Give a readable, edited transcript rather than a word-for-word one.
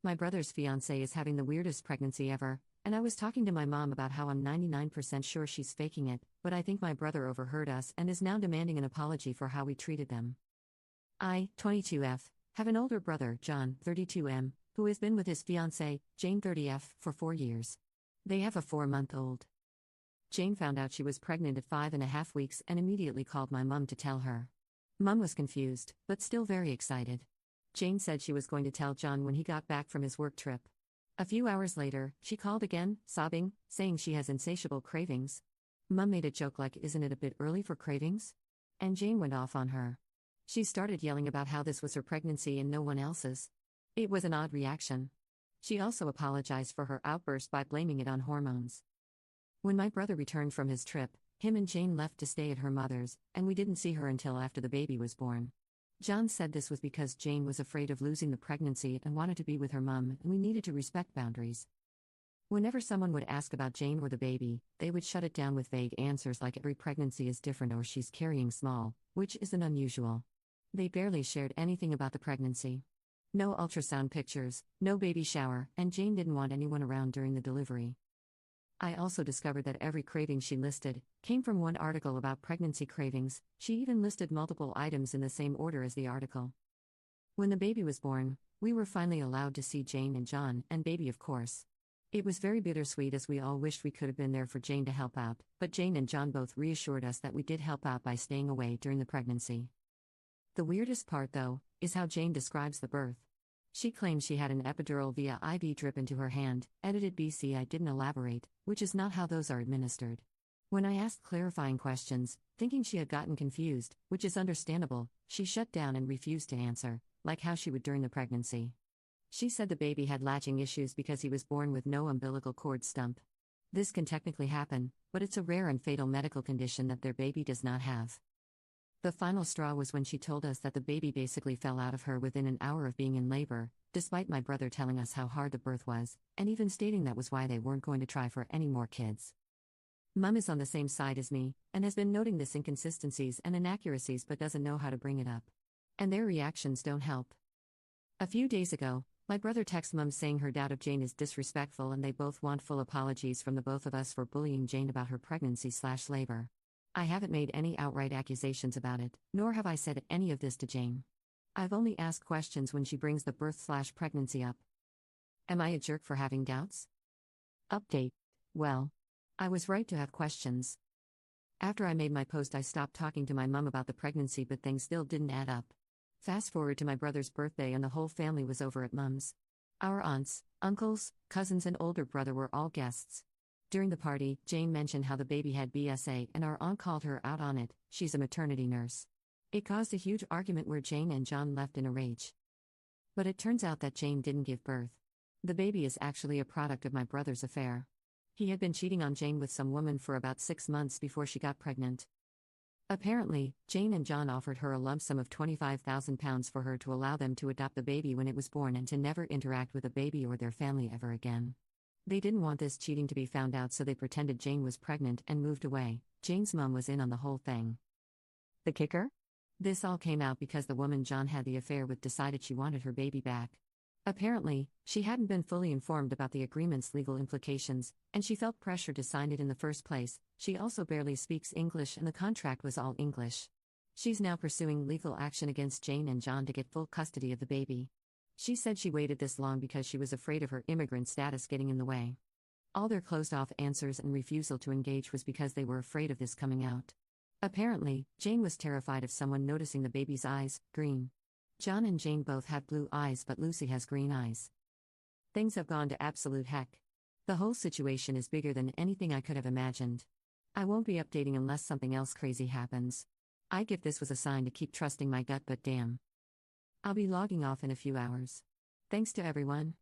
My brother's fiancé is having the weirdest pregnancy ever, and I was talking to my mom about how I'm 99% sure she's faking it, but I think my brother overheard us and is now demanding an apology for how we treated them. I, 22F, have an older brother, John, 32M, who has been with his fiancée, Jane, 30F, for 4 years. They have a 4-month-old. Jane found out she was pregnant at 5.5 weeks and immediately called my mom to tell her. Mom was confused, but still very excited. Jane said she was going to tell John when he got back from his work trip. A few hours later, she called again, sobbing, saying she has insatiable cravings. Mom made a joke like, "Isn't it a bit early for cravings?" And Jane went off on her. She started yelling about how this was her pregnancy and no one else's. It was an odd reaction. She also apologized for her outburst by blaming it on hormones. When my brother returned from his trip, him and Jane left to stay at her mother's, and we didn't see her until after the baby was born. John said this was because Jane was afraid of losing the pregnancy and wanted to be with her mom, and we needed to respect boundaries. Whenever someone would ask about Jane or the baby, they would shut it down with vague answers like every pregnancy is different or she's carrying small, which isn't unusual. They barely shared anything about the pregnancy. No ultrasound pictures, no baby shower, and Jane didn't want anyone around during the delivery. I also discovered that every craving she listed came from one article about pregnancy cravings. She even listed multiple items in the same order as the article. When the baby was born, we were finally allowed to see Jane and John, and baby of course. It was very bittersweet as we all wished we could have been there for Jane to help out, but Jane and John both reassured us that we did help out by staying away during the pregnancy. The weirdest part, though, is how Jane describes the birth. She claims she had an epidural via IV drip into her hand, edited BC. I didn't elaborate, which is not how those are administered. When I asked clarifying questions, thinking she had gotten confused, which is understandable, she shut down and refused to answer, like how she would during the pregnancy. She said the baby had latching issues because he was born with no umbilical cord stump. This can technically happen, but it's a rare and fatal medical condition that their baby does not have. The final straw was when she told us that the baby basically fell out of her within an hour of being in labor, despite my brother telling us how hard the birth was, and even stating that was why they weren't going to try for any more kids. Mum is on the same side as me, and has been noting this inconsistencies and inaccuracies but doesn't know how to bring it up. And their reactions don't help. A few days ago, my brother texted Mum saying her doubt of Jane is disrespectful and they both want full apologies from the both of us for bullying Jane about her pregnancy/labor. I haven't made any outright accusations about it, nor have I said any of this to Jane. I've only asked questions when she brings the birth/pregnancy up. Am I a jerk for having doubts? Update. Well, I was right to have questions. After I made my post, I stopped talking to my mum about the pregnancy, but things still didn't add up. Fast forward to my brother's birthday and the whole family was over at Mum's. Our aunts, uncles, cousins and older brother were all guests. During the party, Jane mentioned how the baby had BSA and our aunt called her out on it. She's a maternity nurse. It caused a huge argument where Jane and John left in a rage. But it turns out that Jane didn't give birth. The baby is actually a product of my brother's affair. He had been cheating on Jane with some woman for about 6 months before she got pregnant. Apparently, Jane and John offered her a lump sum of £25,000 for her to allow them to adopt the baby when it was born and to never interact with the baby or their family ever again. They didn't want this cheating to be found out, so they pretended Jane was pregnant and moved away. Jane's mom was in on the whole thing. The kicker? This all came out because the woman John had the affair with decided she wanted her baby back. Apparently, she hadn't been fully informed about the agreement's legal implications, and she felt pressure to sign it in the first place. She also barely speaks English and the contract was all English. She's now pursuing legal action against Jane and John to get full custody of the baby. She said she waited this long because she was afraid of her immigrant status getting in the way. All their closed-off answers and refusal to engage was because they were afraid of this coming out. Apparently, Jane was terrified of someone noticing the baby's eyes, green. John and Jane both have blue eyes, but Lucy has green eyes. Things have gone to absolute heck. The whole situation is bigger than anything I could have imagined. I won't be updating unless something else crazy happens. I give this was a sign to keep trusting my gut, but damn. I'll be logging off in a few hours. Thanks to everyone.